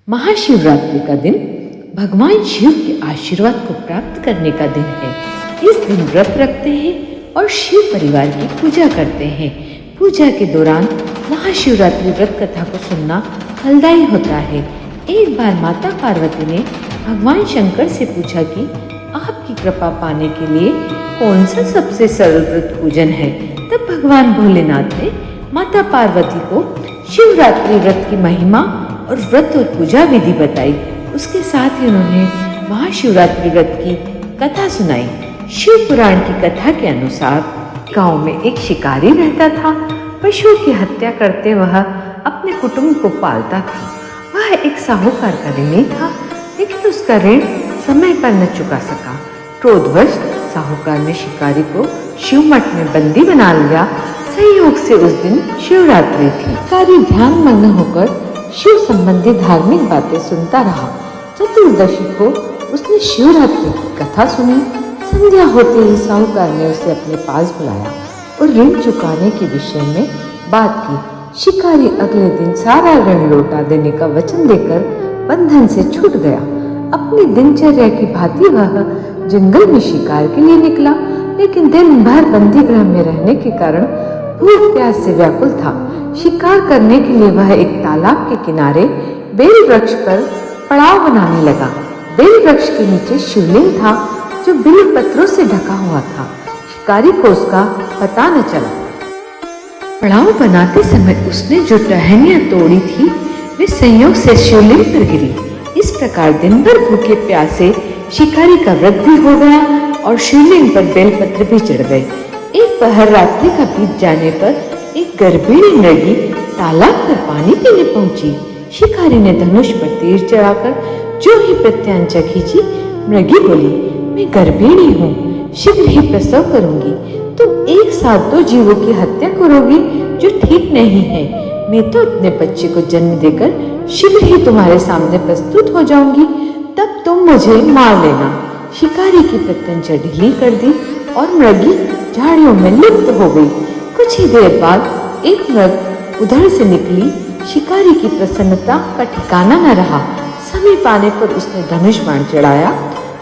महाशिवरात्रि का दिन भगवान शिव के आशीर्वाद को प्राप्त करने का दिन है। इस दिन व्रत रखते हैं और शिव परिवार की पूजा करते हैं। पूजा के दौरान महाशिवरात्रि व्रत कथा को सुनना फलदायी होता है। एक बार माता पार्वती ने भगवान शंकर से पूछा कि आपकी कृपा पाने के लिए कौन सा सबसे सरल व्रत पूजन है। तब भगवान भोलेनाथ ने माता पार्वती को शिवरात्रि व्रत की महिमा और व्रत और पूजा विधि बताई। उसके साथ ही उन्होंने महाशिवरात्रि व्रत की कथा सुनाई। शिव पुराण की कथा के अनुसार गांव में एक शिकारी रहता था। पशुओं की हत्या करते वह अपने कुटुंब को पालता था। वह एक साहूकार का ऋणी था, लेकिन उसका ऋण समय पर न चुका सका। क्रोधवश साहूकार ने शिकारी को शिव मठ में बंदी बना लिया। संयोग से उस दिन शिवरात्रि थी। शिकारी ध्यान मग्न होकर शिव संबंधी धार्मिक बातें सुनता रहा। चतुर्दशी को उसने शिवरात्रि की कथा सुनी। संध्या होते ही साहूकार ने उसे अपने पास बुलाया और ऋण चुकाने के विषय में बात की। शिकारी अगले दिन सारा ऋण लौटा देने का वचन देकर बंधन से छूट गया। अपनी दिनचर्या की भांति वह जंगल में शिकार के लिए निकला, लेकिन दिन भर बंदी गृह में रहने के कारण भूख प्यास से व्याकुल था। शिकार करने के लिए वह एक तालाब के किनारे बेल वृक्ष पर पड़ाव बनाने लगा। बेल वृक्ष के नीचे शिवलिंग था जो बिल पत्रों से ढका हुआ था। शिकारी को उसका पता न चला। पड़ाव बनाते समय उसने जो टहनियां तोड़ी थी वे संयोग से शिवलिंग पर गिरी। इस प्रकार दिन भर भूखे प्यासे शिकारी का व्रत भी हो गया और शिवलिंग पर बेलपत्र भी चढ़ गए। एक पहर रात्रि का बीत जाने पर एक गर्भिणी मृगी तालाब पर पानी पीने पहुंची। शिकारी ने धनुष पर तीर चढ़ाकर जो ही प्रत्यांचा खींची, मृगी बोली, मैं गर्भिणी हूँ, शीघ्र ही प्रसव करूंगी। तुम एक साथ दो जीवों की हत्या करोगी जो ठीक नहीं है। मैं तो अपने बच्चे को जन्म देकर शीघ्र ही तुम्हारे सामने प्रस्तुत हो जाऊंगी, तब तुम मुझे मार लेना। शिकारी की प्रत्यंचा ढीली कर दी और मृगी झाड़ियों में लुप्त हो गई। कुछ ही देर बाद एक मृग उधर से निकली। शिकारी की प्रसन्नता का ठिकाना न रहा। समीप आने पर उसने धनुष बाण चढ़ाया।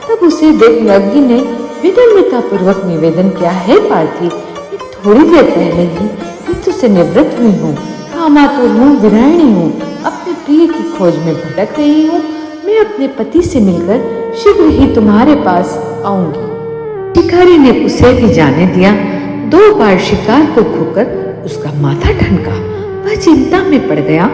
तब उसे देख मृगी ने विनम्रता पूर्वक निवेदन किया, है पार्थी, मैं थोड़ी देर पहले ही मृत्यु से निवृत्त हुई हूँ, कामातुर हूँ, विरहिणी हूँ, अपने प्रिय की खोज में भटक रही हूँ। मैं अपने पति से मिलकर शीघ्र ही तुम्हारे पास आऊंगी। शिकारी ने उसे भी जाने दिया। 2 बार शिकार को खोकर उसका माथा ठनका। वह चिंता में पड़ गया।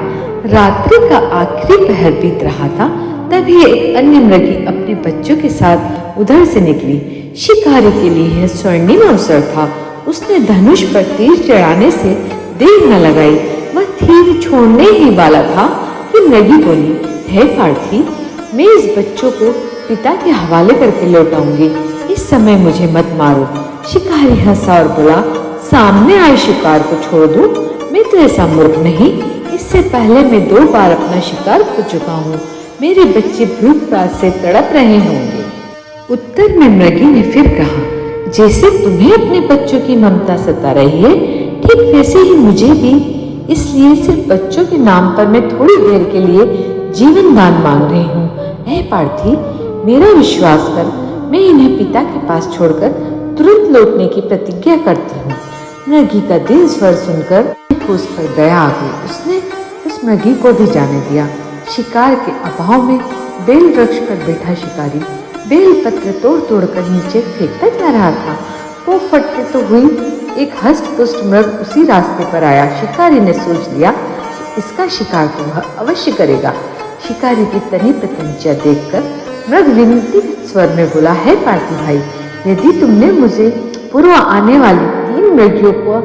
रात्रि का आखिरी पहर बीत रहा था, तभी एक अन्य मृगी अपने बच्चों के साथ उधर से निकली। शिकारी के लिए यह स्वर्णिम अवसर था। उसने धनुष पर तीर चढ़ाने से देर न लगाई। वह तीर छोड़ने ही वाला था कि मृगी बोली, हे पार्थी, मैं इस बच्चों को पिता के हवाले करके लौटाऊंगी। इस समय मुझे मत मारो। शिकारी हंसा और बोला, सामने आए शिकार को छोड़ दूं? मैं तो ऐसा मूर्ख नहीं। इससे पहले मैं 2 बार अपना शिकार खो चुका हूँ। मेरे बच्चे भूख प्यास से तड़प रहे होंगे। उत्तर में मृगी ने फिर कहा, जैसे तुम्हें अपने बच्चों की ममता सता रही है, ठीक वैसे ही मुझे भी। इसलिए सिर्फ बच्चों के नाम पर मैं थोड़ी देर के लिए जीवन दान मांग रही हूँ। हे पार्थी, मेरा विश्वास कर, मैं इन्हें पिता के पास छोड़कर तुरंत लौटने की प्रतिज्ञा करती हूँ। मृगी का दिल स्वर सुनकर उस पर दया आ गई। उसने उस मृगी को भी जाने दिया। शिकार के अभाव में बेल वृक्ष पर बैठा शिकारी बेल पत्र तोड़ तोड़ कर नीचे फेंकता जा रहा था। वो फटते तो हुई एक हष्ट पुष्ट मृग उसी रास्ते पर आया। शिकारी ने सोच लिया कि इसका शिकार तो वह अवश्य करेगा। शिकारी की तनी प्रत्यंचा देखकर मृग विनती स्वर में बोला, है पार्थी भाई, यदि तुमने मुझे पूर्व आने वाली 3 मृगियों को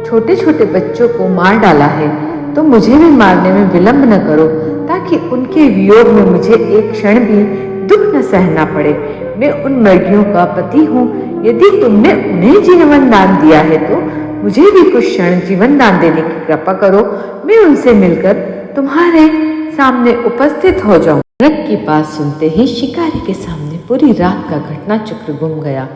छोटे छोटे बच्चों को मार डाला है, तो मुझे भी मारने में विलंब न करो, ताकि उनके वियोग में मुझे एक क्षण भी दुख न सहना पड़े। मैं उन मृगियों का पति हूँ। यदि तुमने उन्हें जीवन दान दिया है तो मुझे भी कुछ क्षण जीवन दान देने की कृपा करो। मैं उनसे मिलकर तुम्हारे सामने उपस्थित हो जाऊं। मृग की बात सुनते ही शिकारी के सामने पूरी रात का घटना चक्र घूम गया।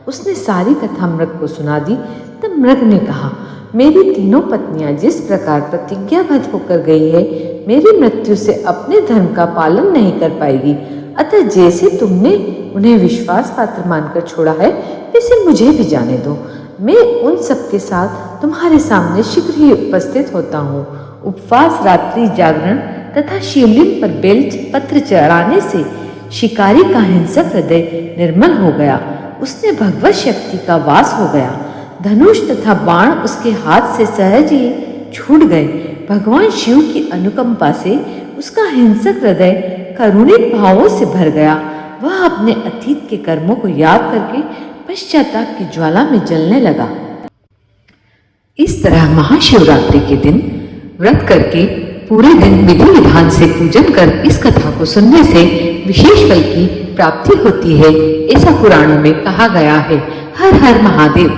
उसने सारी कथा मृग को सुना दी। तब मृग ने कहा, मेरी तीनों पत्नियां जिस प्रकार प्रतिज्ञाबद्ध होकर गई है, मेरी मृत्यु से अपने धर्म का पालन नहीं कर पाएगी। अतः जैसे तुमने उन्हें विश्वास पात्र मानकर छोड़ा है, वैसे मुझे भी जाने दो। मैं उन सबके साथ तुम्हारे सामने शीघ्र ही उपस्थित होता हूँ। उपवास, रात्रि जागरण तथा शिवलिंग पर बेल पत्र चढ़ाने से शिकारी का हिंसक हृदय निर्मल हो गया। उसने भगवत शक्ति का वास हो गया। धनुष तथा बाण उसके हाथ से सहज ही छूट गए। भगवान शिव की अनुकंपा से उसका हिंसक हृदय करुणित भावों से भर गया। वह अपने अतीत के कर्मों को याद करके पश्चाताप की ज्वाला में जलने लगा। इस तरह महाशिवरात्रि के दिन व्रत करके पूरे दिन विधि विधान से पूजन कर इस कथा को सुनने से विशेष फल की प्राप्ति होती है, ऐसा पुराणों में कहा गया है। हर हर महादेव।